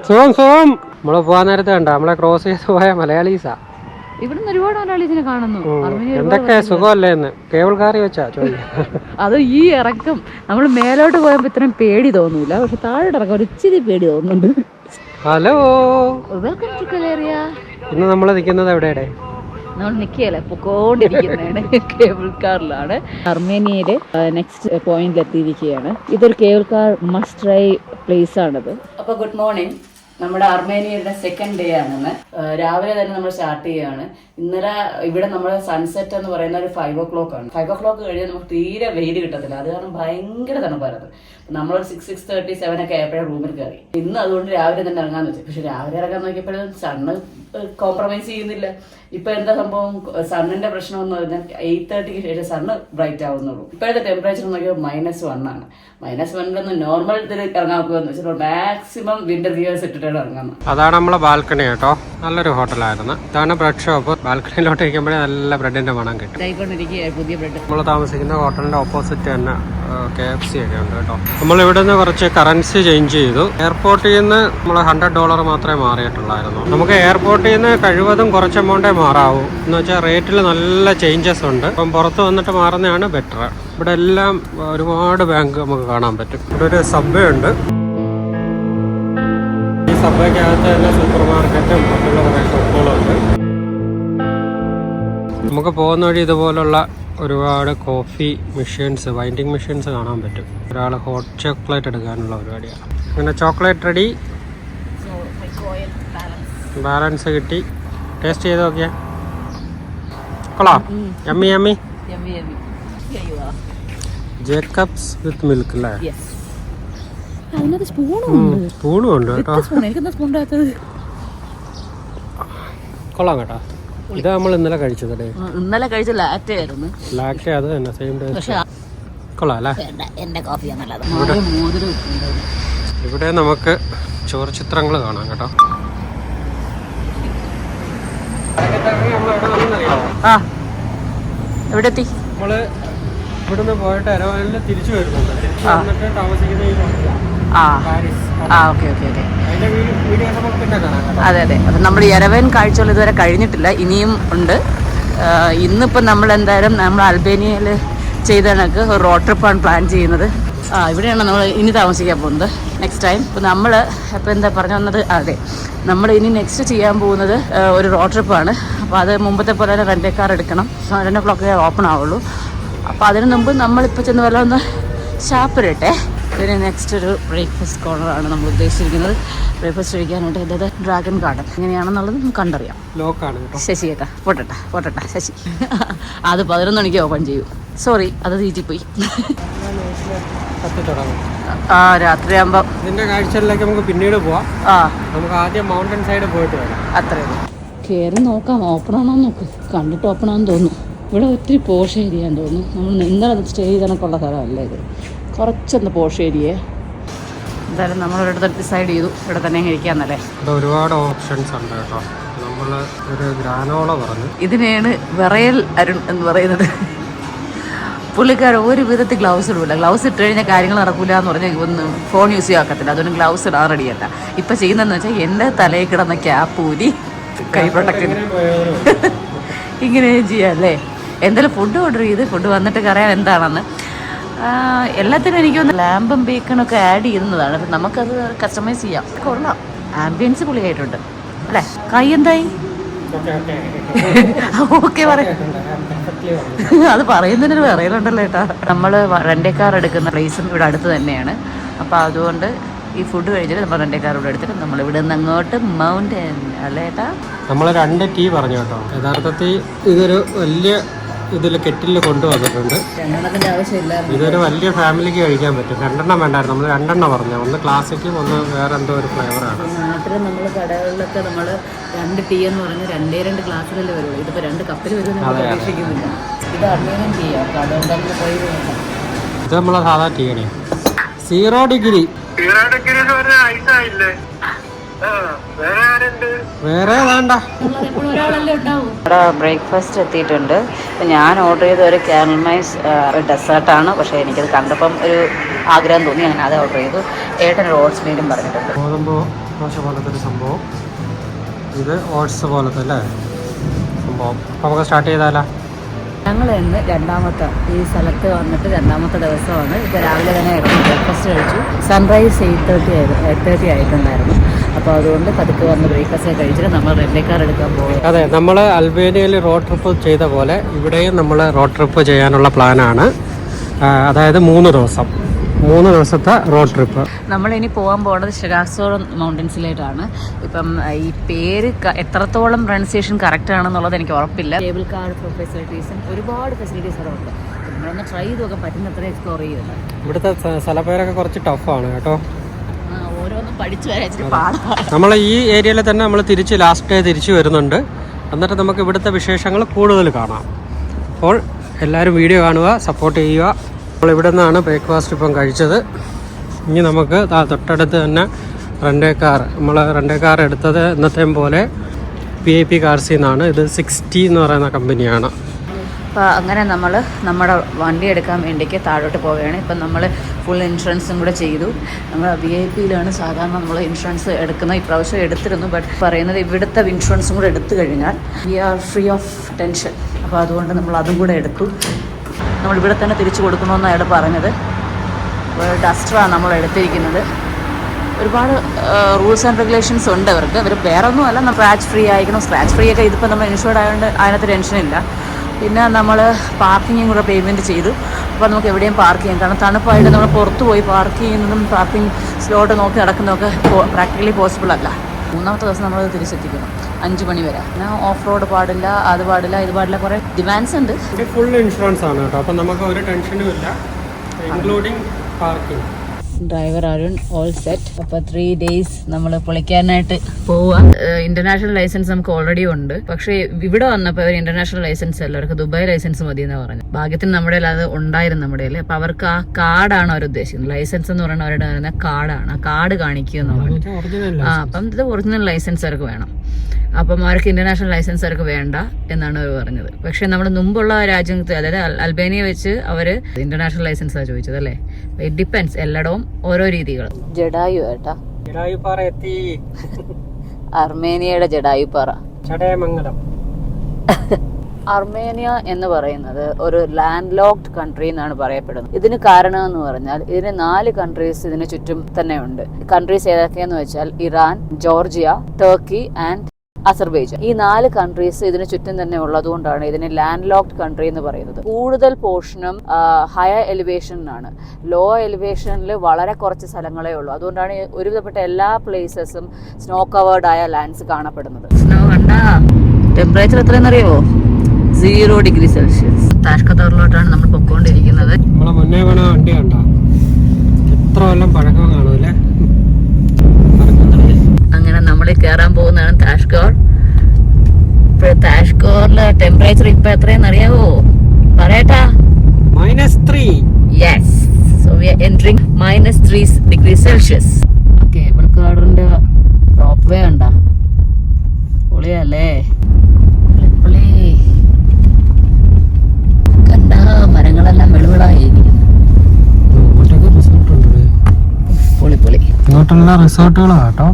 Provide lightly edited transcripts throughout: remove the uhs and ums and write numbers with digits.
സുഖം സുഖം. നമ്മള് പോവാൻ നേരത്തെ കണ്ട നമ്മളെ ക്രോസ് ചെയ്ത് പോയ മലയാളീസാ. ഇവിടുന്ന് ഒരുപാട് മലയാളീസിനെ കാണുന്നു. എന്തൊക്കെ സുഖമല്ലേ എന്ന് കേബിൾ കാറി വെച്ചാ ചോദിക്കും. അത് ഈ ഇറക്കം നമ്മൾ മേലോട്ട് പോയപ്പോ ഇത്രയും പേടി തോന്നൂല, പക്ഷെ താഴെ ഇറക്കം ഒരു ഇച്ചിരി പേടി തോന്നുന്നുണ്ട്. Hello, welcome to Kaleria. ഇന്ന് നമ്മൾ നിൽക്കുന്നത് എവിടെയാണ്? നമ്മൾ നിൽക്കുകയല്ലേ, പൊക്കോണ്ടിരിക്കുന്നതാണ്. കേബിൾ കാറിലാണ്. അർമേനിയയിലെ നെക്സ്റ്റ് പോയിന്റിൽ എത്തിയിരിക്കുകയാണ്. ഇതൊരു cable car must try place ആണിത്. അപ്പൊ ഗുഡ് മോർണിംഗ്. നമ്മുടെ അർമേനിയയുടെ സെക്കൻഡ് ഡേ ആണെന്ന്. രാവിലെ തന്നെ നമ്മൾ സ്റ്റാർട്ട് ചെയ്യുകയാണ്. ഇന്നലെ ഇവിടെ നമ്മുടെ സൺസെറ്റ് എന്ന് പറയുന്ന ഒരു 5 o'clock ആണ്. 5 o'clock കഴിഞ്ഞാൽ നമുക്ക് തീരെ വെയിൽ കിട്ടത്തില്ല. അത് കാരണം ഭയങ്കര തണുപ്പായിരുന്നു. നമ്മളൊരു 6:30, 7 ഒക്കെ ആയപ്പോഴേ റൂമിൽ കയറി. ഇന്ന് അതുകൊണ്ട് രാവിലെ തന്നെ ഇറങ്ങാന്ന് വെച്ചു. പക്ഷെ രാവിലെ ഇറങ്ങാൻ നോക്കിയപ്പോഴും സണ്ണ് കോംപ്രമൈസ് ചെയ്യുന്നില്ല. ഇപ്പൊ എന്താ സംഭവം, സണ്ണിന്റെ പ്രശ്നം എന്ന് പറഞ്ഞാൽ 8:30ക്ക് ശേഷം സണ്ണ് ബ്രൈറ്റ് ആവുന്നുള്ളൂ. ഇപ്പോഴത്തെ ടെമ്പറേച്ചർ നോക്കിയാൽ -1 ആണ്. -1 നോർമൽ ഇതിൽ ഇറങ്ങാൻ നോക്കുകയെന്ന് വെച്ചാൽ മാക്സിമം വിന്റർ ഗിയേഴ്സ് ഇട്ടിട്ടാണ് ഇറങ്ങുന്നത്. അതാണ് നമ്മളെ ബാൽക്കണി കേട്ടോ. നല്ലൊരു ഹോട്ടലായിരുന്നു. ഇതാണ് ബ്രെഡ് ഷോപ്പ്. ബാൽക്കണിയിലോട്ട് ഇരിക്കുമ്പോഴേ നല്ല ബ്രെഡിന്റെ മണം കിട്ടും. പുതിയ ബ്രെഡ്. നമ്മൾ താമസിക്കുന്ന ഹോട്ടലിന്റെ ഓപ്പോസിറ്റ് തന്നെ KFC ഒക്കെ ഉണ്ട് കേട്ടോ. നമ്മൾ ഇവിടെ നിന്ന് കുറച്ച് കറൻസി ചേഞ്ച് ചെയ്തു. എയർപോർട്ടിൽ നിന്ന് നമ്മൾ $100 മാത്രമേ മാറിയിട്ടുള്ളായിരുന്നു. നമുക്ക് എയർപോർട്ടിൽ നിന്ന് കഴിവതും കുറച്ച് എമൗണ്ടേ മാറാവൂ. എന്ന് വെച്ചാൽ റേറ്റിൽ നല്ല ചേഞ്ചസ് ഉണ്ട്. അപ്പം പുറത്ത് വന്നിട്ട് മാറുന്നതാണ് ബെറ്റർ. ഇവിടെ എല്ലാം ഒരുപാട് ബാങ്ക് നമുക്ക് കാണാൻ പറ്റും. ഇവിടെ ഒരു സബ്വേ ഉണ്ട്. ഈ സബ്വേക്കകത്ത് തന്നെ സൂപ്പർ മാർക്കറ്റും മറ്റുള്ള കുറേ ഷോപ്പുകളുണ്ട്. നമുക്ക് പോകുന്ന വഴി ഇതുപോലുള്ള ഒരുപാട് കോഫി മെഷീൻസ്, വൈൻഡിങ് മെഷീൻസ് കാണാൻ പറ്റും. ഒരാൾ ഹോട്ട് ചോക്ലേറ്റ് എടുക്കാനുള്ള പരിപാടിയാണ്. അങ്ങനെ ചോക്ലേറ്റ് റെഡി, ബാലൻസ് കിട്ടി. ടേസ്റ്റ് ചെയ്ത് നോക്കിയാ കൊള്ളാം. Yummy yummy. Jacobs with milk അല്ലേ? സ്പൂണും ഉണ്ട് കേട്ടോ. കൊള്ളാം കേട്ടോ. ഇത് നമ്മൾ ഇന്നലെ കഴിച്ചതല്ലേ? ഇന്നലെ കഴിച്ച ലാറ്റെ ആയിരുന്നു. ലാറ്റെ അത് തന്നെ സെയിം ടേസ്റ്റ്. കൊള്ളാം അല്ലേ? ഇവിടെ നമുക്ക് ചുവർച്ചിത്രങ്ങൾ കാണാം കേട്ടോ. ആ എവിടെ എത്തി? നമ്മള് ഇവിടുന്ന് പോയിട്ട് എരവാനിൽ തിരിച്ചു വരുന്നുണ്ട്. എന്നിട്ട് താമസിക്കുന്ന ഈ അതെ അതെ. അപ്പം നമ്മൾ യെരവൻ കാഴ്ചകൾ ഇതുവരെ കഴിഞ്ഞിട്ടില്ല, ഇനിയും ഉണ്ട്. ഇന്നിപ്പോൾ നമ്മൾ എന്തായാലും നമ്മൾ അൽബേനിയയിൽ ചെയ്ത കണക്ക് ഒരു റോഡ് ട്രിപ്പാണ് പ്ലാൻ ചെയ്യുന്നത്. ഇവിടെയാണ് നമ്മൾ ഇനി താമസിക്കാൻ പോകുന്നത് നെക്സ്റ്റ് ടൈം. ഇപ്പോൾ നമ്മൾ ഇപ്പോൾ എന്താ പറഞ്ഞു വന്നത്, അതെ നമ്മൾ ഇനി നെക്സ്റ്റ് ചെയ്യാൻ പോകുന്നത് ഒരു റോഡ് ട്രിപ്പാണ്. അപ്പോൾ അത് മുമ്പത്തെ പോലെ തന്നെ റെൻ്റ് കാർ എടുക്കണം. 7 o'clock ഓപ്പൺ ആവുള്ളൂ. അപ്പോൾ അതിന് മുമ്പ് നമ്മളിപ്പോൾ ചെന്ന് വല്ല ഒന്ന് ഷാപ്പിലിട്ടെ. പിന്നെ നെക്സ്റ്റ് ഒരു ബ്രേക്ക്ഫാസ്റ്റ് കോർണറാണ് നമ്മൾ ഉദ്ദേശിച്ചിരിക്കുന്നത്. ബ്രേക്ക്ഫാസ്റ്റ് കഴിക്കാനായിട്ട് അതായത് ഡ്രാഗൺ ഗാർഡൻ എങ്ങനെയാണെന്നുള്ളത് നമുക്ക് കണ്ടറിയാം. ശശി കേട്ടാ പോട്ടെ ശശി. അത് 11 മണിക്ക് ഓപ്പൺ ചെയ്യൂ. സോറി, അത് തീറ്റിപ്പോയി. രാത്രിയാകുമ്പോൾ ഇതിന്റെ കാഴ്ചകളിലേക്ക് നമുക്ക് പിന്നീട് പോവാം. നമുക്ക് ആദ്യം മൗണ്ടൻ സൈഡ് പോയിട്ട് വരാം. അത്രയും കയറി നോക്കാം. ഓപ്പൺ ആണോ നോക്ക്. കണ്ടിട്ട് ഓപ്പൺ ആണെന്ന് തോന്നുന്നു. ഇവിടെ ഒത്തിരി പോഷ് ഏരിയ തോന്നുന്നു. നമ്മൾ ഇന്നലെ സ്റ്റേ ചെയ്തണക്കുള്ള സ്ഥലമല്ല ഇത്. കുറച്ചൊന്ന് പോഷ് ഏരിയ. എന്തായാലും നമ്മളൊരിടത്ത് ഡിസൈഡ് ചെയ്തു ഇവിടെ തന്നെ കഴിക്കാന്നല്ലേ. ഇവിടെ ഒരുപാട് ഓപ്ഷൻസ് ഉണ്ട് കേട്ടോ. നമ്മൾ ഒരു ഗ്രാനോള പറഞ്ഞു. ഇതിനെയാണ് വിറയൽ അരുൺ എന്ന് പറയുന്നത്. പുള്ളിക്കാർ ഒരു വിധത്തിൽ ഗ്ലൗസ് ഇടൂല. ഗ്ലൗസ് ഇട്ട് കഴിഞ്ഞാൽ കാര്യങ്ങൾ നടക്കൂല എന്ന് പറഞ്ഞാൽ ഒന്നും ഫോൺ യൂസ് ചെയ്യാക്കത്തില്ല. അതുകൊണ്ട് ഗ്ലൗസ് ഇടാൻ റെഡിയല്ല. ഇപ്പം ചെയ്യുന്നതെന്ന് വെച്ചാൽ എൻ്റെ തലയിൽ കിടന്ന ക്യാപ്പ് ഊരി കൈ പ്രൊട്ടക്റ്റിന് ഇങ്ങനെ ചെയ്യാമല്ലേ. എന്തായാലും ഫുഡ് ഓർഡർ ചെയ്ത് ഫുഡ് വന്നിട്ട് അറിയാം എന്താണെന്ന്. എല്ലാത്തിനും എനിക്കൊന്ന് ലാമ്പും ബേക്കണൊക്കെ ആഡ് ചെയ്യുന്നതാണ്. അപ്പം നമുക്കത് കസ്റ്റമൈസ് ചെയ്യാം. കൊള്ളാം. ആംബിയൻസ് പൊളിയായിട്ടുണ്ട് അല്ലേ? കൈ എന്തായി? ഓക്കെ പറയാം. അത് പറയുന്നതിന് പറയലുണ്ടല്ലോ ഏട്ടാ. നമ്മൾ റെൻ്റ് കാർ എടുക്കുന്ന പ്ലേസും ഇവിടെ അടുത്ത് തന്നെയാണ്. അപ്പോൾ അതുകൊണ്ട് ഈ ഫുഡ് കഴിച്ചിട്ട് നമ്മൾ റെൻ്റ് കാർ ഇവിടെ എടുത്തിട്ട് നമ്മൾ ഇവിടെ നിന്ന് അങ്ങോട്ട് മൗണ്ടൻ അല്ലേ ഏട്ടാ. നമ്മൾ 2 ടീ പറഞ്ഞു കേട്ടോ. യഥാർത്ഥത്തിൽ ഇതൊരു വലിയ ഇതിൽ കെറ്റിൽ കൊണ്ടുവന്നിട്ടുണ്ട്. 2 ആവശ്യമില്ല. ഇതൊരു വലിയ ഫാമിലിക്ക് കഴിക്കാൻ പറ്റും. 2 വേണ്ടായിരുന്നു. നമ്മൾ 2 പറഞ്ഞു. ഒന്ന് ക്ലാസിക്കും ഒന്ന് വേറെ എന്തോ ഒരു ഫ്ലേവറാണ്. നാട്ടിൽ നമ്മൾ കടകളിലൊക്കെ നമ്മൾ 2 ടീ എന്ന് പറഞ്ഞ് 2 ഗ്ലാസ്സിലല്ലേ വരുള്ളൂ. ഇതിപ്പോൾ 2 കപ്പിൽ വരുമെന്ന് നമ്മൾ പ്രതീക്ഷിക്കുന്നില്ല. ഇത് അർമേനിയൻ ടീ ആണ്. അതുകൊണ്ട് നമ്മൾ പോയി വേണം. ഇത് നമ്മളെ സാധാ ടീയാണ്. 0 ഡിഗ്രി. വേറെ വേണ്ട. ഇവിടെ ബ്രേക്ക്ഫാസ്റ്റ് എത്തിയിട്ടുണ്ട്. ഞാൻ ഓർഡർ ചെയ്ത ഒരു കാരമലൈസ് ഡെസേർട്ടാണ്. പക്ഷേ എനിക്കത് കണ്ടപ്പം ഒരു ആഗ്രഹം തോന്നി, അങ്ങനെ അത് ഓർഡർ ചെയ്തു. ഏട്ടനൊരു ഓട്സ് മീലും പറഞ്ഞിട്ടുണ്ട്. ഗോതമ്പ് ദോശ പോലത്തെ ഒരു സംഭവം, ഇത് ഓട്സ് പോലത്തെ അല്ലേ സംഭവം. അപ്പോൾ നമുക്ക് സ്റ്റാർട്ട് ചെയ്താലോ? ഞങ്ങൾ ഇന്ന് രണ്ടാമത്തെ ഈ സ്ഥലത്ത് വന്നിട്ട് രണ്ടാമത്തെ ദിവസമാണ്. ഇപ്പോൾ രാവിലെ തന്നെ ബ്രേക്ക്ഫാസ്റ്റ് കഴിച്ചു. സൺറൈസ് 8:30 ആയിട്ടുണ്ടായിരുന്നു. അപ്പോൾ അതുകൊണ്ട് പതുക്കെ വന്ന് ബ്രേക്ക്ഫാസ്റ്റ് കഴിച്ചിട്ട് നമ്മൾ റെൻ്റ് കാർ എടുക്കാൻ പോകും. അതെ, നമ്മൾ അൽബേനിയയിൽ റോഡ് ട്രിപ്പ് ചെയ്ത പോലെ ഇവിടെയും നമ്മൾ റോഡ് ട്രിപ്പ് ചെയ്യാനുള്ള പ്ലാനാണ്. അതായത് 3 ദിവസത്തെ റോഡ് ട്രിപ്പ്. നമ്മളിനി പോകാൻ പോകുന്നത് ഷിഗാസോർ മൗണ്ടൻസിലേക്കാണ്. ഇപ്പം ഈ പേര് എത്രത്തോളം പ്രൊനൗൺസിയേഷൻ കറക്റ്റ് ആണെന്നുള്ളത് എനിക്ക് ഉറപ്പില്ല. കേബിൾ കാർ ഫെസിലിറ്റീസും ഒരുപാട് ഫെസിലിറ്റീസ് അവിടെ ഉണ്ട്. നമ്മളൊന്ന് ട്രൈ ചെയ്ത് നോക്കാൻ പറ്റുന്നത്ര എക്സ്പ്ലോർ ചെയ്യുന്നത്. ഇവിടുത്തെ സ്ഥലപ്പേരൊക്കെ കുറച്ച് ടഫാണ് കേട്ടോ. ഓരോന്നും പഠിച്ചു വരാൻ ഇച്ചിരി പാടാണ്. നമ്മൾ ഈ ഏരിയയിൽ തന്നെ നമ്മൾ ലാസ്റ്റ് ഡേ തിരിച്ചു വരുന്നുണ്ട്. എന്നിട്ട് നമുക്ക് ഇവിടുത്തെ വിശേഷങ്ങൾ കൂടുതൽ കാണാം. അപ്പോൾ എല്ലാവരും വീഡിയോ കാണുക, സപ്പോർട്ട് ചെയ്യുക. നമ്മൾ ഇവിടെ നിന്നാണ് ബ്രേക്ക്ഫാസ്റ്റ് ഇപ്പം കഴിച്ചത്. ഇനി നമുക്ക് തൊട്ടടുത്ത് തന്നെ നമ്മൾ റെൻ്റ് കാർ എടുത്തത് എന്നത്തെയും പോലെ VIP കാർസിൽ നിന്നാണ്. ഇത് 60 എന്ന് പറയുന്ന കമ്പനിയാണ്. അപ്പോൾ അങ്ങനെ നമ്മൾ നമ്മുടെ വണ്ടി എടുക്കാൻ വേണ്ടിക്ക് താഴോട്ട് പോവുകയാണ്. ഇപ്പം നമ്മൾ ഫുൾ ഇൻഷുറൻസും കൂടെ ചെയ്തു. നമ്മൾ VIP-യിലാണ് സാധാരണ നമ്മൾ ഇൻഷുറൻസ് എടുക്കുന്നത്. ഇപ്രാവശ്യം എടുത്തിരുന്നു. ബട്ട് പറയുന്നത് ഇവിടുത്തെ ഇൻഷുറൻസും കൂടെ എടുത്തു കഴിഞ്ഞാൽ we are free of tension. അപ്പോൾ അതുകൊണ്ട് നമ്മൾ അതും കൂടെ എടുത്തു. നമ്മളിവിടെ തന്നെ തിരിച്ചു കൊടുക്കണമെന്ന് അയാൾ പറഞ്ഞത്. ഡസ്റ്ററാണ് നമ്മൾ എടുത്തിരിക്കുന്നത്. ഒരുപാട് റൂൾസ് ആൻഡ് റെഗുലേഷൻസ് ഉണ്ട് അവർക്ക്. അവർ വേറെ ഒന്നുമല്ല, സ്ക്രാച്ച് ഫ്രീ ആയിരിക്കണം. സ്ക്രാച്ച് ഫ്രീ ഒക്കെ ഇതിപ്പോൾ നമ്മൾ ഇൻഷുർഡ് ആയതുകൊണ്ട് അതിനകത്ത് ടെൻഷനില്ല. പിന്നെ നമ്മൾ പാർക്കിങ്ങും കൂടെ പേയ്മെൻറ്റ് ചെയ്തു. അപ്പോൾ നമുക്ക് എവിടെയും പാർക്ക് ചെയ്യാം. കാരണം തണുപ്പായിട്ട് നമ്മൾ പുറത്ത് പോയി പാർക്ക് ചെയ്യുന്നതും പാർക്കിംഗ് സ്ലോട്ട് നോക്കി നടക്കുന്നതൊക്കെ പ്രാക്ടിക്കലി പോസിബിൾ അല്ല. 3ാമത്തെ ദിവസം നമ്മളത് തിരിച്ചെത്തിക്കണം 5 മണി വരെ. പിന്നെ ഓഫ് റോഡ് പാടില്ല, അത് പാടില്ല, ഇത് പാടില്ല, കുറേ ഡിമാൻഡ്സ് ഉണ്ട്. ഫുൾ ഇൻഷുറൻസ് ആണ് കേട്ടോ. അപ്പം നമുക്ക് ഒരു ടെൻഷനും ഇല്ല, including parking. Driver Arun all set. അപ്പോൾ 3 days നമ്മൾ പൊളിക്കാനായിട്ട് പോവാം. ഇന്റർനാഷണൽ ലൈസൻസ് നമുക്ക് ഓൾറെഡി ഉണ്ട്. പക്ഷേ ഇവിടെ വന്നപ്പോൾ അവർ ഇന്റർനാഷണൽ ലൈസൻസ് അല്ല, അവർക്ക് ദുബായ് ലൈസൻസ് മതി എന്ന് പറഞ്ഞു. ഭാഗ്യത്തിന് നമ്മുടെ അത് ഉണ്ടായിരുന്നു നമ്മുടെ കയ്യിൽ. അപ്പോൾ അവർക്ക് ആ കാർഡാണ് അവർ ഉദ്ദേശിക്കുന്നത്. ലൈസൻസ് എന്ന് പറയുന്നത് അവരുടെ പറയുന്ന കാർഡാണ്. ആ കാർഡ് കാണിക്കുക എന്ന് പറഞ്ഞു. അപ്പം ഇത് ഒറിജിനൽ ലൈസൻസ് അവർക്ക് വേണം. അപ്പം അവർക്ക് ഇന്റർനാഷണൽ ലൈസൻസ് അവർക്ക് വേണ്ട എന്നാണ് അവർ പറഞ്ഞത്. പക്ഷെ നമ്മുടെ മുമ്പുള്ള രാജ്യത്ത്, അതായത് അൽബേനിയ വെച്ച് അവർ ഇന്റർനാഷണൽ ലൈസൻസാണ് ചോദിച്ചത് അല്ലേ. ഇറ്റ് ഡിപ്പെൻസ്, എല്ലായിടവും ഓരോ രീതികൾ. ജഡായു ഏട്ടാ, ജഡായുപ്പാറ എത്തി. അർമേനിയയുടെ ജഡായുപ്പാറ. ചടയമംഗലം. അർമേനിയ എന്ന് പറയുന്നത് ഒരു ലാൻഡ് ലോക്ഡ് കൺട്രി എന്നാണ് പറയപ്പെടുന്നത്. ഇതിന് കാരണം എന്ന് പറഞ്ഞാൽ ഇതിന് 4 കൺട്രീസ് ഇതിന് ചുറ്റും തന്നെ ഉണ്ട്. കൺട്രീസ് ഏതൊക്കെയെന്ന് വെച്ചാൽ Iran, Georgia, Turkey and Azerbaijan. ഈ 4 കൺട്രീസ് ഇതിന് ചുറ്റും തന്നെ ഉള്ളതുകൊണ്ടാണ് ഇതിനെ ലാൻഡ് ലോക്ഡ് കൺട്രി എന്ന് പറയുന്നത്. കൂടുതൽ പോർഷനും ഹയർ എലിവേഷനിലാണ്. ലോ എലിവേഷനിൽ വളരെ കുറച്ച് സ്ഥലങ്ങളേ ഉള്ളൂ. അതുകൊണ്ടാണ് ഒരുവിധപ്പെട്ട എല്ലാ പ്ലേസസും സ്നോ കവേർഡ് ആയ ലാൻഡ്സ് കാണപ്പെടുന്നത്. സ്നോ കണ്ടാ ടെമ്പറേച്ചർ എത്രയെന്നറിയോ? 0 degree Celsius. താഷ്കതോറിലോട്ടാണ് നമ്മൾ പൊക്കോണ്ടിരിക്കുന്നത്. നമ്മളെ മുന്നേ വേണ വണ്ടി കണ്ടോ? എത്ര കൊല്ലം പഴക്കം കാണൂല്ലേ? അങ്ങനെ നമ്മൾ കയറാൻ പോകുന്നതാണ് താഷ്കോർ. താഷ്കോറിലെ ടെമ്പറേച്ചർ ഇപ്പൊ എത്രയെന്ന് അറിയാവോ? പറയട്ടാ. -3. Yes, so we R entering -3 degree Celsius. Cable കാറിന്റെ റോപ്പ് വേ ഉണ്ടോ? പൊളിയല്ലേ? കണ്ട മരങ്ങളെല്ലാം വെളുവിളായിരിക്കുന്നു. പൊളി പൊളി. ഇങ്ങോട്ടുള്ള റിസോർട്ടുകളാണ് കേട്ടോ.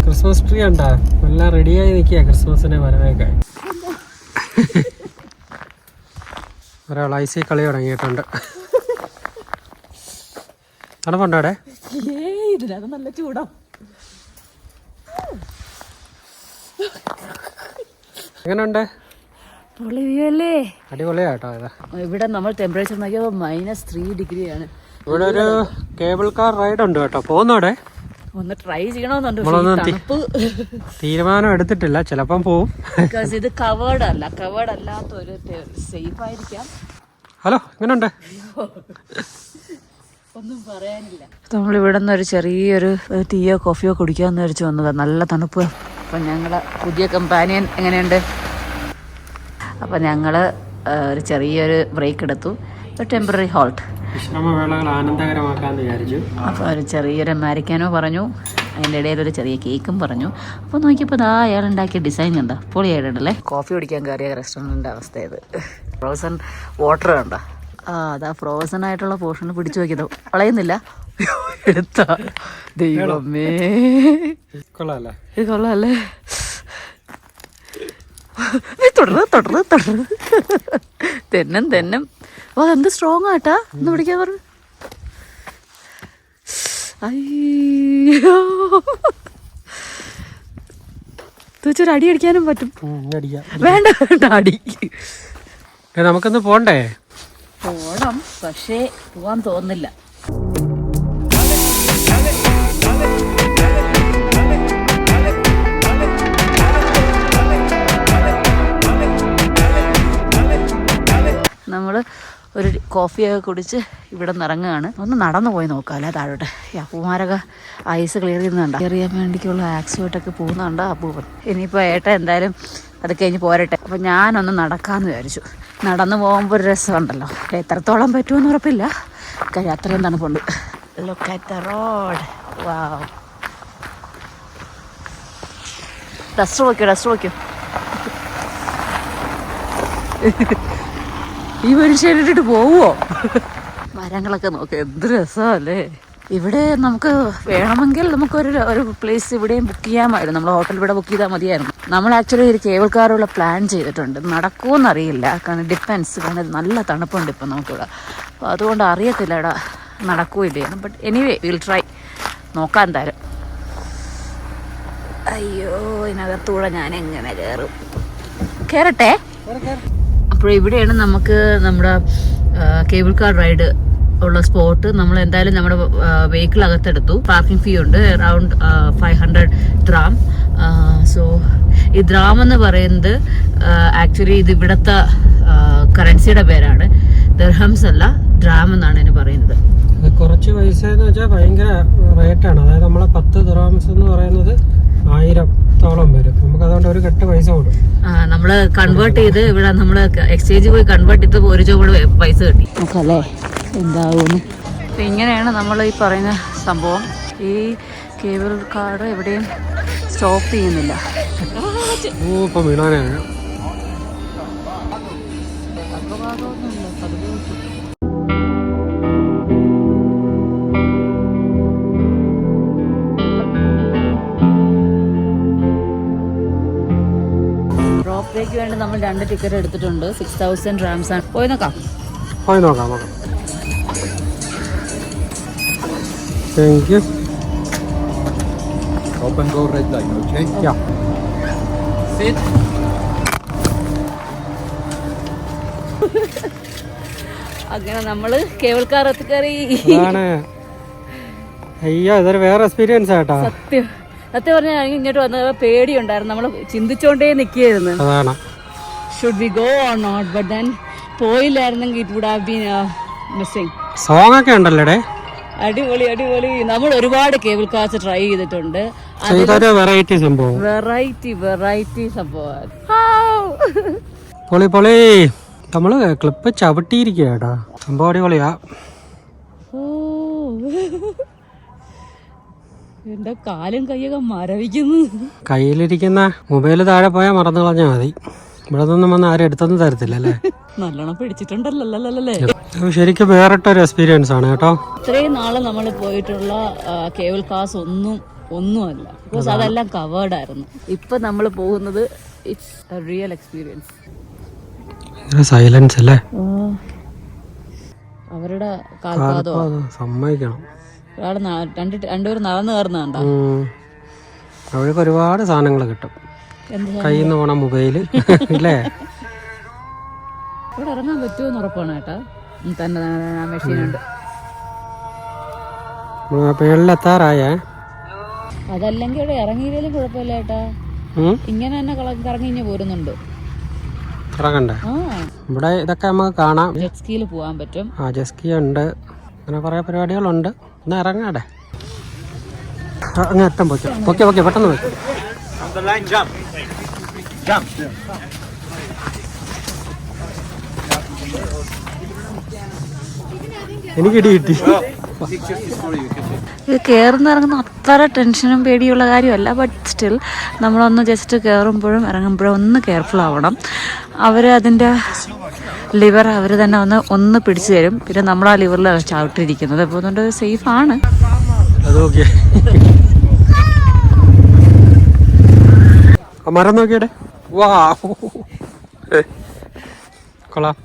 ക്രിസ്മസ് ട്രീ ഉണ്ടാ എല്ലാം റെഡിയായി നിൽക്കുക ക്രിസ്മസിനെ വരവേക്കാൻ. ഒരാൾ ഐസി കളി തുടങ്ങിയിട്ടുണ്ട്. തണുപ്പുണ്ടോടെ? നല്ല ചൂടാ. എങ്ങനെയുണ്ട്? പൊളിയല്ലേ? അടിപൊളിയാട്ടോ. ഇതാ ഇവിടെ നമ്മൾ ടെമ്പറേച്ചർ നോക്കിയപ്പോൾ -3 degree ആണ്. ഇവിടെ ഒരു കേബിൾ കാർ റൈഡ് ഉണ്ട് കേട്ടോ. പോകുന്നോടെ ഒന്ന് ട്രൈ ചെയ്യണമെന്നുണ്ട്. തീരുമാനം എടുത്തിട്ടില്ല, ചിലപ്പം പോവും. ഇത് കവേർഡ് അല്ല, കവേർഡ് അല്ലാത്തൊരു സേഫ് ആയിരിക്കാം. ഹലോ, എങ്ങനെയുണ്ട്? ഒന്നും പറയാനില്ല. നമ്മളിവിടെ നിന്ന് ഒരു ചെറിയൊരു ടീയോ കോഫിയോ കുടിക്കാമെന്ന് വിചാരിച്ചു വന്നതാണ്. നല്ല തണുപ്പ്. അപ്പം ഞങ്ങളെ പുതിയ കമ്പാനിയൻ എങ്ങനെയുണ്ട്? അപ്പം ഞങ്ങൾ ഒരു ചെറിയൊരു ബ്രേക്ക് എടുത്തു. ഒരു ടെമ്പററി ഹോൾട്ട്. വിശ്രമവേളകൾ ആനന്ദകരമാക്കാമെന്ന് വിചാരിച്ചു. അപ്പോൾ ഒരു ചെറിയൊരു അമേരിക്കാനോ പറഞ്ഞു, അതിൻ്റെ ഇടയിൽ ഒരു ചെറിയ കേക്കും പറഞ്ഞു. അപ്പോൾ നോക്കിയപ്പോൾ അയാൾ ഉണ്ടാക്കിയ ഡിസൈൻ കണ്ടോ, പൊളിയായിട്ടുണ്ടല്ലേ. കോഫി കുടിക്കാൻ കയറിയ റെസ്റ്റോറൻറ്റിൻ്റെ അവസ്ഥ ഇത്. ഫ്രോസൺ വാട്ടർ കണ്ടോ, അതാ ഫ്രോസൺ ആയിട്ടുള്ള പോർഷൻ പിടിച്ചു നോക്കിയത് കളയുന്നില്ല. എടുത്ത ദൈവമേ, കൊള്ളാല്ലേ. തുടർന്ന് തെന്നം. ഓ എന്ത് സ്ട്രോങ് ആട്ടാ, ഒന്ന് പിടിക്കാൻ പറഞ്ഞു. അയ്യോ, തീർച്ചയായും അടി അടിക്കാനും പറ്റും. വേണ്ട അടി. നമുക്കൊന്ന് പോണ്ടേ? പോണം, പക്ഷേ പോവാൻ തോന്നില്ല. നമ്മൾ ഒരു കോഫിയൊക്കെ കുടിച്ച് ഇവിടെ നിന്ന് ഇറങ്ങുകയാണ്. ഒന്ന് നടന്നു പോയി നോക്കാമല്ലേ താഴോട്ടെ. ഈ അപ്പൂമാരൊക്കെ ഐസ് ക്ലിയർ ചെയ്യുന്നുണ്ട്, ക്ലിയർ ചെയ്യാൻ വേണ്ടിക്കുള്ള ആക്സുമായിട്ടൊക്കെ പോകുന്നുണ്ട് അപ്പൂപ്പൻ. ഇനിയിപ്പോൾ ഏട്ടൻ എന്തായാലും അത് കഴിഞ്ഞ് പോരട്ടെ. അപ്പോൾ ഞാനൊന്ന് നടക്കാമെന്ന് വിചാരിച്ചു. നടന്നു പോകുമ്പോൾ ഒരു രസമുണ്ടല്ലോ. എത്രത്തോളം പറ്റുമെന്ന് ഉറപ്പില്ല, കാര്യം അത്രയും തണുപ്പുണ്ട്. Look at the road. Wow, duster വയ്ക്കോ. ഈ മനുഷ്യനിട്ടിട്ട് പോവോ? മരങ്ങളൊക്കെ നോക്ക്, എന്ത് രസമല്ലേ. ഇവിടെ നമുക്ക് വേണമെങ്കിൽ നമുക്കൊരു പ്ലേസ് ഇവിടെയും ബുക്ക് ചെയ്യാമായിരുന്നു. നമ്മൾ ഹോട്ടൽ ഇവിടെ ബുക്ക് ചെയ്താൽ മതിയായിരുന്നു. നമ്മൾ ആക്ച്വലി ഒരു കേബിൾ കാറുള്ള പ്ലാൻ ചെയ്തിട്ടുണ്ട്. നടക്കുമെന്നറിയില്ല, കാരണം ഡിപ്പെൻസ്. കാരണം നല്ല തണുപ്പുണ്ട് ഇപ്പം നമുക്കിവിടെ. അപ്പോൾ അതുകൊണ്ട് അറിയത്തില്ല ഇവിടെ നടക്കുകയില്ലായിരുന്നു. ബട്ട് എനിവേ വിൽ ട്രൈ, നോക്കാൻ എന്തായാലും. അയ്യോ, ഇതിനകത്തൂടെ ഞാൻ എങ്ങനെ കയറും? കയറട്ടെ. അപ്പോൾ ഇവിടെയാണ് നമുക്ക് നമ്മുടെ കേബിൾ കാർ റൈഡ് ഉള്ള സ്പോട്ട്. നമ്മൾ എന്തായാലും നമ്മുടെ വെഹിക്കിൾ അകത്തെടുത്തു. പാർക്കിംഗ് ഫീ ഉണ്ട്, അറൗണ്ട് 500 ദ്രാം. സോ ഈ ദ്രാം എന്ന് പറയുന്നത് ആക്ച്വലി ഇത് ഇവിടുത്തെ കറൻസിയുടെ പേരാണ്. ദിർഹംസ് അല്ല, ഡ്രാം എന്നാണ് ഇതിന് പറയുന്നത്. കുറച്ച് പൈസ എന്ന് വെച്ചാൽ ഭയങ്കര റേറ്റാണ്. അതായത് നമ്മളെ 10 ദിർഹംസ് എന്ന് പറയുന്നത് 1000-ഓളം വരും. നമുക്ക് അതുകൊണ്ട് ഒരു കെട്ട് പൈസ കൊടുക്കും. നമ്മള് കൺവേർട്ട് ചെയ്ത് ഇവിടെ നമ്മള് എക്സ്ചേഞ്ച് പോയി കൺവേർട്ട് ചെയ്ത് ഒരു രൂപ പൈസ കിട്ടി. നോക്കല്ലേ എന്താകുന്നു. അപ്പം ഇങ്ങനെയാണ് നമ്മൾ ഈ പറയുന്ന സംഭവം. ഈ കേബിൾ കാർ എവിടെയും സ്റ്റോപ്പ് ചെയ്യുന്നില്ല. ഇപ്പം വീണാനാണ്. റോപ്പിലേക്ക് വേണ്ടി നമ്മൾ 2 ടിക്കറ്റ് എടുത്തിട്ടുണ്ട്. 6000 ഡ്രാംസ് ആണ്. പോയി നോക്കാം. Thank you. Stop and go red line, okay? Yeah. Sit. അങ്ങനെ നമ്മള് കേബിൾ കാർ എത്തിക്കറി. അയ്യോ, ഇതൊരു വേറെ എക്സ്പീരിയൻസ് ആട്ടാ. സത്യം പറഞ്ഞാൽ ഇങ്ങോട്ട് വന്ന പേടിയുണ്ടായിരുന്നു. നമ്മൾ ചിന്തിച്ചോണ്ടേ നിൽക്കുകയായിരുന്നു, should we go or not. But then പോയില്ലായിരുന്നെങ്കിൽ it would have been missing. Song ഒക്കെ ഉണ്ടല്ലേ? അടിപൊളി. നമ്മൾ ഒരുപാട് കേബിൾ കാർസ് ട്രൈ ചെയ്തിട്ടുണ്ട്. വെറൈറ്റി സംഭവം. പൊളി. നമ്മള് ക്ലിപ്പ് ചവിട്ടിയിരിക്കട്ടാ. സംഭവം അടിപൊളിയാ. എന്റെ കാലും കൈയൊക്കെ മരവിക്കുന്നു. കയ്യിലിരിക്കുന്ന മൊബൈല് താഴെ പോയാൽ മറന്നു കളഞ്ഞാൽ മതി. ഇവിടെ നിന്നും വന്ന് ആരും എടുത്തൊന്നും തരത്തില്ല അല്ലേ? നല്ലോണം പിടിച്ചിട്ടുണ്ടല്ലേ. ശരിക്കും വേറിട്ടൊരു എക്സ്പീരിയൻസ് ആണ് കേട്ടോ. ഇത്രയും നാളെ നമ്മൾ പോയിട്ടുള്ള കേബിൾ കാർസ് ഒന്നുമല്ല, ബിക്കോസ് അതെല്ലാം കവേർഡ് ആയിരുന്നു. ഇപ്പൊ നമ്മൾ പോകുന്നത് it's A real experience. Silence അല്ലേ? അവരുടെ കാൽപാദം സമ്മതിക്കണം. രണ്ടുപേരും നടന്നു കയറുന്നുണ്ടോ? അവർക്ക് ഒരുപാട് സാധനങ്ങൾ കിട്ടും. കയ്യിൽ നിന്ന് പോണ മൊബൈല് ഇല്ലേ? ഇവിടെ ഇറങ്ങാൻ പറ്റുമെന്ന് ഉറപ്പാണ് കേട്ടാ. തന്നെ മെഷീനുണ്ട്. പേരിലെത്താറായേ. അതല്ലെങ്കിൽ ഇവിടെ ഇറങ്ങിയില്ലേലും കുഴപ്പമില്ല ഏട്ടാ. ഇങ്ങനെ തന്നെ കറങ്ങി പോരുന്നുണ്ട്. ഇറങ്ങണ്ടേ? ഇവിടെ ഇതൊക്കെ നമുക്ക് കാണാം. ജെറ്റ് സ്കീയിൽ പോകാൻ പറ്റും. ജെറ്റ് സ്കീ ഉണ്ട്. അങ്ങനെ കുറെ പരിപാടികളുണ്ട്. എന്നാ ഇറങ്ങാടെ. അങ്ങ് അറ്റം പൊക്കെ പെട്ടെന്ന് വെക്കും. എനിക്ക് ഇടി കിട്ടി. ഇത് കയറുന്ന ഇറങ്ങുന്ന അത്ര ടെൻഷനും പേടിയുള്ള കാര്യമല്ല. ബട്ട് സ്റ്റിൽ നമ്മളൊന്ന് ജസ്റ്റ് കയറുമ്പോഴും ഇറങ്ങുമ്പോഴും ഒന്ന് കെയർഫുൾ ആവണം. അവർ അതിൻ്റെ ലിവർ അവർ തന്നെ ഒന്ന് പിടിച്ചു തരും. പിന്നെ നമ്മൾ ആ ലിവറിൽ ചവിട്ടിരിക്കുന്നത്. അപ്പോൾ അതുകൊണ്ട് സേഫാണ്. അതൊക്കെ മരം നോക്കിയടെ. വാ കൊള്ളാം.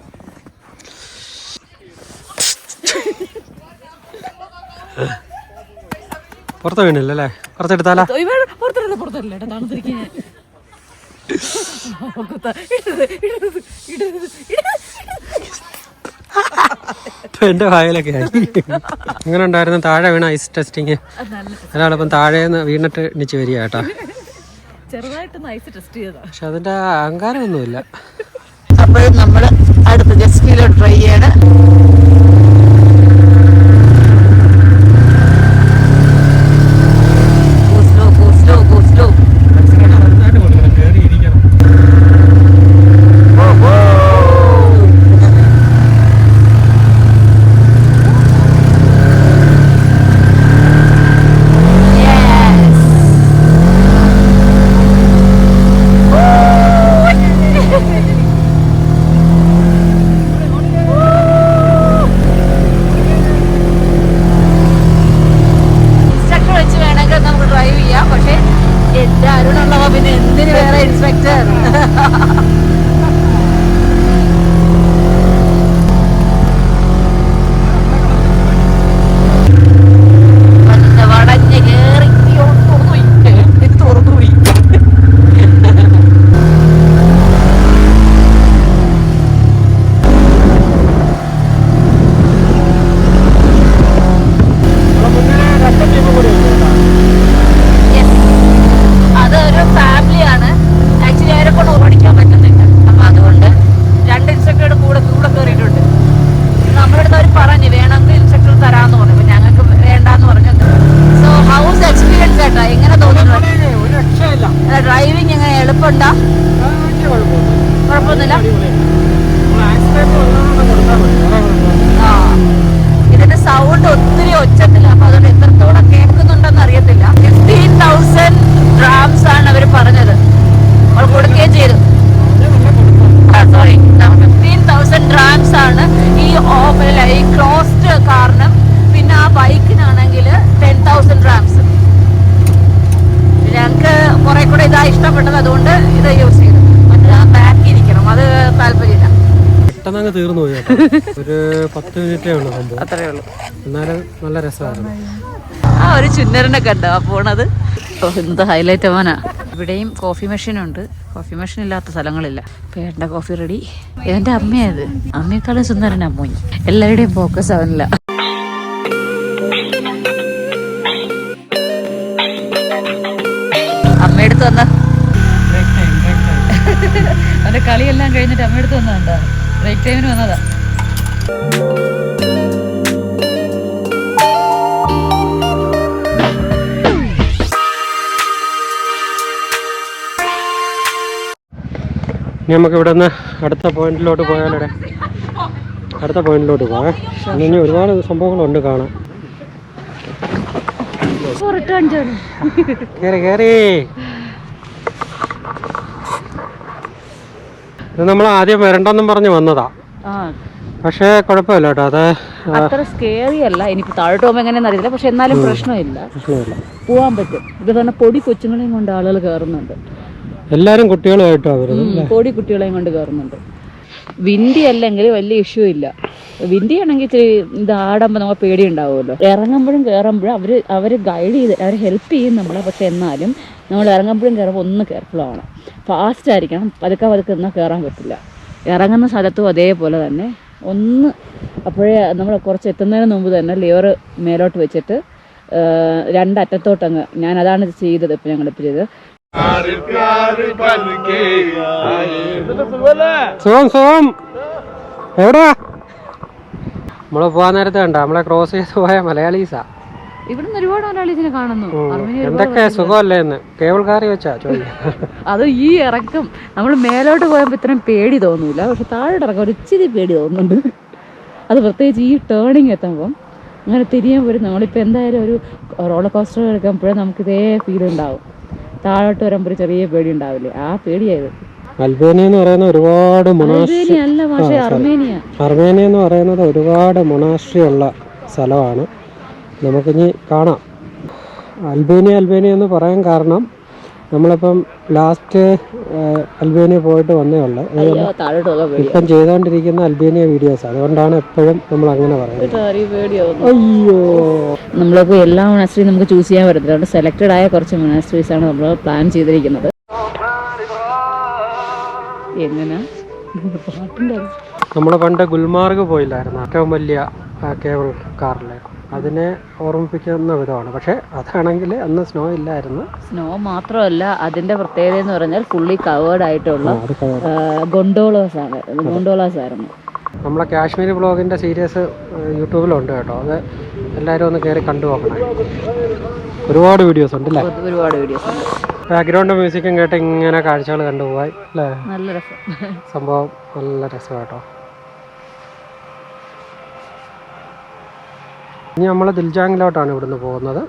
പുറത്ത് വീണില്ലല്ലേ? പുറത്തെടുത്താലാ? എന്റെ വായിലൊക്കെ ആയി. ഇങ്ങനെ ഉണ്ടായിരുന്നു താഴെ വീണ ഐസ് ടെസ്റ്റിങ്. ഒരാളിപ്പം താഴേന്ന് വീണിട്ട് എണിച്ച് വരിക കേട്ടോ. പക്ഷെ അതിന്റെ അഹങ്കാരമൊന്നുമില്ല. അപ്പോഴും നമ്മൾ അടുത്ത ജസ്റ്റിലോട്ട് ട്രൈ ചെയ്യാണ്. ഡ്രൈവിംഗ് എങ്ങനെ എളുപ്പമുണ്ടോ? കുഴപ്പമൊന്നുമില്ല. ഇതിന്റെ സൗണ്ട് ഒത്തിരി ഒച്ചത്തില്ല. അപ്പൊ അതുകൊണ്ട് എത്രത്തോളം കേൾക്കുന്നുണ്ടെന്ന് അറിയത്തില്ല. 15,000 drams ആണ് അവർ പറഞ്ഞത്. നമ്മൾ കൊടുക്കുകയും ചെയ്തു. സോറി, 15,000 drams ആണ് ഈ ക്ലോസ്ഡ് കാറിനും. പിന്നെ ആ ബൈക്കിനാണെങ്കിൽ 10,000 drams. ഞങ്ങൾക്ക് കുറെ കൂടെ ഇതാ ഇഷ്ടപ്പെട്ടത്. അതുകൊണ്ട് ഇത് യൂസ് ചെയ്തു. മറ്റേ ബാക്കി ഇരിക്കണം, അത് താല്പര്യമില്ല. പെട്ടെന്ന് തീർന്നു പോയി കേട്ടോ. ഒരു 10 മിനിറ്റേ ഉള്ളൂ സംഭവം. അത്രേ ഉള്ളൂ. എന്നാലും നല്ല രസമായിരുന്നു. ആ ഒരു ചുന്നരനെ കണ്ടോ പോണത്? എന്ത് ഹൈലൈറ്റ് ആവാനാ. ഇവിടെയും കോഫി മെഷീൻ ഉണ്ട്. കോഫി മെഷീൻ ഇല്ലാത്ത സ്ഥലങ്ങളില്ല. പേണ്ട കോഫി റെഡി. എന്റെ അമ്മയത്. അമ്മയെക്കാളും സുന്ദരനാ മോയി. എല്ലാവരുടെയും ഫോക്കസ് അവനില്ല. അമ്മയെടുത്ത് വന്ന അവന്റെ കളിയെല്ലാം കഴിഞ്ഞിട്ട് അമ്മയെടുത്ത് വന്നതാ. ബ്രേക്ക് ടൈമിന് വന്നതാ. ഇനി നമുക്ക് ഇവിടെ നിന്ന് അടുത്ത പോയിന്റിലോട്ട് പോയാലേ. അടുത്ത പോയിന്റിലോട്ട് പോകാം. ഇനി ഒരുപാട് സംഭവങ്ങളുണ്ട് കാണാൻ. കേറി കേറി. ഇത് നമ്മൾ ആദ്യം വരണ്ടെന്നും പറഞ്ഞ് വന്നതാ. പക്ഷേ കുഴപ്പമില്ല കേട്ടോ. അത് അത്ര സ്കേറി അല്ല. ഇനിയിപ്പോ താഴോട്ട് പോകുമ്പോൾ എങ്ങനെയാണെന്ന് അറിയില്ല. പക്ഷെ എന്നാലും പ്രശ്നമില്ല, പോവാൻ പറ്റും. ഇത് തന്നെ പൊടി കൊച്ചുങ്ങളെയും കൊണ്ട് ആളുകൾ കയറുന്നുണ്ട്. എല്ലാരും കുട്ടികളുമായിട്ടാണ് വരുന്നത്. പൊടി കുട്ടികളെയും കൊണ്ട് കയറുന്നുണ്ട്. വിൻഡി അല്ലെങ്കിൽ വലിയ ഇഷ്യൂ ഇല്ല. വിൻഡി ആണെങ്കിൽ ഇച്ചിരി ഇത് ആടുമ്പോൾ നമുക്ക് പേടി ഉണ്ടാവുമല്ലോ. ഇറങ്ങുമ്പോഴും കയറുമ്പോഴും അവർ ഗൈഡ് ചെയ്ത് അവർ ഹെൽപ്പ് ചെയ്യും നമ്മളെ. പക്ഷെ എന്നാലും നമ്മൾ ഇറങ്ങുമ്പോഴും കയറുമ്പോൾ ഒന്ന് കെയർഫുൾ ആവണം. ഫാസ്റ്റ് ആയിരിക്കണം. പതുക്കെ എന്നാൽ കയറാൻ പറ്റില്ല. ഇറങ്ങുന്ന സ്ഥലത്തും അതേപോലെ തന്നെ ഒന്ന്. അപ്പോഴേ നമ്മൾ കുറച്ച് എത്തുന്നതിന് മുമ്പ് തന്നെ ലിവർ മേലോട്ട് വെച്ചിട്ട് രണ്ടറ്റത്തോട്ടങ്ങ്. ഞാൻ അതാണ് ചെയ്തത്. ഇപ്പം ഞങ്ങളിപ്പോൾ ചെയ്തത്. സുഖം എവിടാ? നമ്മള് പോവാൻ നേരത്തെ കണ്ട നമ്മളെ ക്രോസ് ചെയ്ത് പോയ മലയാളീസാ. ഇവിടുന്ന് ഒരുപാട് മലയാളീസിനെ കാണുന്നു. എന്തൊക്കെ സുഖമല്ലേ എന്ന് കേബിൾ കാറി വെച്ചാ ചോദിക്കാം. അത് ഈ ഇറക്കം നമ്മൾ മേലോട്ട് പോയപ്പോ ഇത്രയും പേടി തോന്നൂല. പക്ഷെ താഴെ ഇറക്കം ഒരു ഇച്ചിരി പേടി തോന്നുന്നുണ്ട്. അത് പ്രത്യേകിച്ച് ഈ ടേണിങ് എത്തുമ്പം അങ്ങനെ തിരിയാൻ വരും. നമ്മളിപ്പോൾ എന്തായാലും ഒരു റോളർ കോസ്റ്റർ എടുക്കുമ്പോഴേ നമുക്ക് ഇതേ ഫീൽ ഉണ്ടാവും. താഴോട്ട് വരുമ്പോൾ ഒരു ചെറിയ പേടി ഉണ്ടാവില്ലേ, ആ പേടിയായത്. അൽബേനിയ എന്ന് പറയുന്ന ഒരുപാട് അൽബേനിയ അല്ല പക്ഷേ അർമേനിയ. അർമേനിയ എന്ന് പറയുന്നത് ഒരുപാട് മൊണാസ്ട്രി ഉള്ള സ്ഥലമാണ്. നമുക്കിനി കാണാം. അൽബേനിയ എന്ന് പറയാൻ കാരണം നമ്മളിപ്പം ലാസ്റ്റ് അൽബേനിയ പോയിട്ട് വന്നേ ഉള്ളൂ. ഇപ്പം ചെയ്തുകൊണ്ടിരിക്കുന്ന അൽബേനിയ വീഡിയോസ്, അതുകൊണ്ടാണ് എപ്പോഴും നമ്മൾ അങ്ങനെ പറയുന്നത്. അയ്യോ, നമ്മളിപ്പോൾ എല്ലാ മൊണാസ്ട്രിയും നമുക്ക് ചൂസ് ചെയ്യാൻ പറ്റത്തില്ല. അതുകൊണ്ട് സെലക്റ്റഡ് ആയ കുറച്ച് മൊണാസ്ട്രീസ് ആണ് നമ്മൾ പ്ലാൻ ചെയ്തിരിക്കുന്നത്. എങ്ങനെ നമ്മൾ പണ്ട് ഗുൽമാർഗ് പോയില്ലായിരുന്നു, ഏറ്റവും വലിയ കേബിൾ കാറിൽ, അതിനെ ഓർമ്മിപ്പിക്കുന്ന വിധമാണ്. പക്ഷേ അതാണെങ്കിൽ അന്ന് സ്നോ ഇല്ലായിരുന്നു. സ്നോ മാത്രമല്ല, അതിന്റെ പ്രത്യേകത എന്ന് പറഞ്ഞാൽ ഫുള്ളി കവേർഡ് ആയിട്ടുള്ള ഗൊണ്ടോളാസ് ആയിരുന്നു. നമ്മളെ കാശ്മീരി ബ്ലോഗിൻ്റെ സീരീസ് യൂട്യൂബിലുണ്ട് കേട്ടോ, അത് എല്ലാവരും ഒന്ന് കയറി കണ്ടു നോക്കണം. ഒരുപാട് വീഡിയോസ് ഉണ്ട് അല്ലേ? ഒരുപാട് വീഡിയോസ് ഉണ്ട്. ബാക്ക്ഗ്രൗണ്ട് മ്യൂസിക്കും കേട്ട് ഇങ്ങനെ കാഴ്ചകൾ കണ്ടുപോയി അല്ലേ? നല്ല രസം, സംഭവം നല്ല രസം കേട്ടോ. ഇനി നമ്മൾ ദിൽജാങ്ങിലോട്ടാണ് ഇവിടുന്ന് പോകുന്നത്.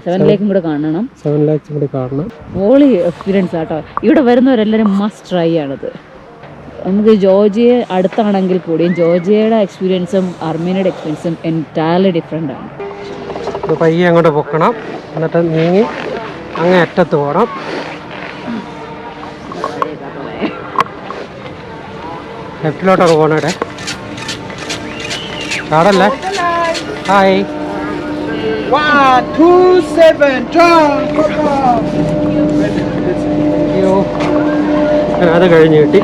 7 ലേക്കും കൂടെ കാണണം. 7 ലേക്സും കൂടി കാണണം. ഹോളി എക്സ്പീരിയൻസ് ആട്ടോ. ഇവിടെ വരുന്നവരെല്ലാവരും മസ്റ്റ് ട്രൈ ആണിത്. നമുക്ക് ജോർജിയ അടുത്താണെങ്കിൽ കൂടിയും ജോർജിയയുടെ എക്സ്പീരിയൻസും അർമേനിയയുടെ എക്സ്പീരിയൻസും എൻറ്റയർലി ഡിഫറെൻ്റ് ആണ്. ഇത് പയ്യെ അങ്ങോട്ട് പൊക്കണം, എന്നിട്ട് നീങ്ങി അങ്ങേ അറ്റത്ത് പോകണം. ലെഫ്റ്റിലോട്ടൊക്കെ പോകണേ. ചാടല്ലേ? ഹായ്. 1, 2, 7, jump! അയ്യോ, അത് കഴിഞ്ഞ് കിട്ടി.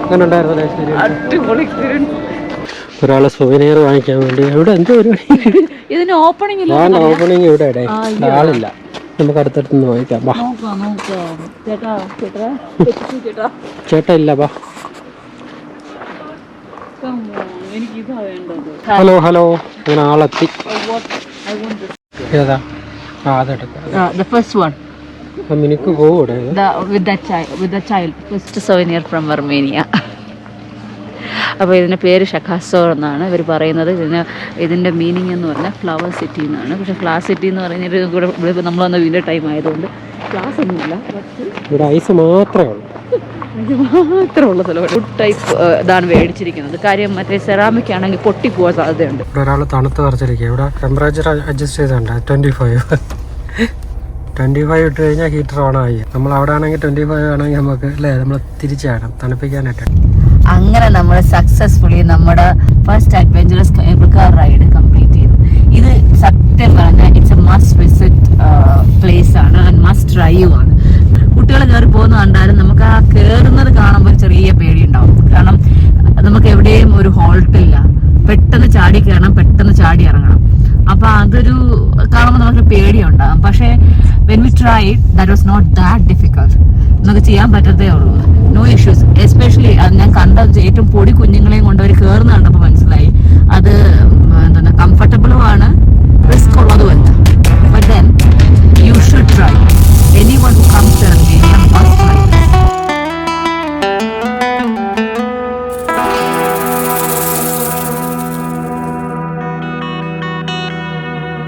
അങ്ങനെ ഉണ്ടായിരുന്നല്ലേ എക്സ്പീരിയൻസ്? ഒരാൾ സുവനീർ വാങ്ങിക്കാൻ വേണ്ടി ഇവിടെ എന്തോ ഒരു ഇതിന് ഓപ്പണിംഗ് ഇല്ല. ഓപ്പണിംഗ് ഇവിടെ ആളില്ല. നമുക്ക് അടുത്തടുത്ത് വാങ്ങിക്കാം. ബാ ചേട്ടാ ഇല്ല, ബാ. ഹലോ ഹലോ, അങ്ങനെ ആളെത്തി. ഏതാ? മിനിക്ക് പോകൂടെ? അപ്പോൾ ഇതിൻ്റെ പേര് ഷക്കാസോർ എന്നാണ് ഇവർ പറയുന്നത്. ഇതിൻ്റെ മീനിങ് എന്ന് പറഞ്ഞാൽ ഫ്ലവർ സിറ്റി എന്നാണ്. പക്ഷേ ഫ്ലവർ സിറ്റി എന്ന് പറയുന്നത് ഇവിടെ നമ്മൾ വന്ന വീണ്ടും ടൈം ആയതുകൊണ്ട് ക്ലാസ് ഒന്നുമില്ല. ഇവിടെ ഐസ് മാത്രമേ ഉള്ളൂ. മാത്രമുള്ള സ്ഥലമാണ്. ഫുഡ് ടൈപ്പ് ഇതാണ് മേടിച്ചിരിക്കുന്നത്. കാര്യം മറ്റേ സെറാമിക് ആണെങ്കിൽ പൊട്ടിപ്പോകാൻ സാധ്യതയുണ്ട്. ഇവിടെ ഒരാൾ തണുത്ത് പറിച്ചിരിക്കുക. ഇവിടെ ടെമ്പറേച്ചർ അഡ്ജസ്റ്റ് ചെയ്തിട്ടുണ്ട്. 25 ഇട്ട് കഴിഞ്ഞാൽ ഹീറ്റർ ഓൺ ആയി. നമ്മൾ അവിടെ ആണെങ്കിൽ 25 ആണെങ്കിൽ നമുക്ക് അല്ലേ, നമ്മൾ തിരിച്ചാണ് തണുപ്പിക്കാനായിട്ട്. അങ്ങനെ നമ്മൾ സക്സസ്ഫുള്ളി നമ്മുടെ first adventurous cable car ride complete ചെയ്തു. ഇത് സത്യം പറഞ്ഞാൽ it's A must visit place ആണ് ആൻഡ് മസ്റ്റ് ഡ്രൈവ് ആണ്. കുട്ടികൾ കയറി പോകുന്ന കണ്ടാലും നമുക്ക് ആ കയറുന്നത് കാണുമ്പോൾ ചെറിയ പേടി ഉണ്ടാവും. കാരണം നമുക്ക് എവിടെയും ഒരു ഹോൾട്ടില്ല. പെട്ടെന്ന് ചാടി കയറണം, പെട്ടെന്ന് ചാടി ഇറങ്ങണം. അപ്പൊ അതൊരു കാണുമ്പോൾ നമുക്ക് പേടിയുണ്ടാകും. പക്ഷേ when we tried, that was not that difficult. നമുക്ക് ചെയ്യാൻ പറ്റത്തേ ഉള്ളൂ. No issues. എസ്പെഷ്യലി ഞാൻ കണ്ട ഏറ്റവും പൊടി കുഞ്ഞുങ്ങളെയും കൊണ്ട് അവർ കയറുന്ന കണ്ടപ്പോൾ മനസ്സിലായി അത് എന്താണ് കംഫർട്ടബിൾ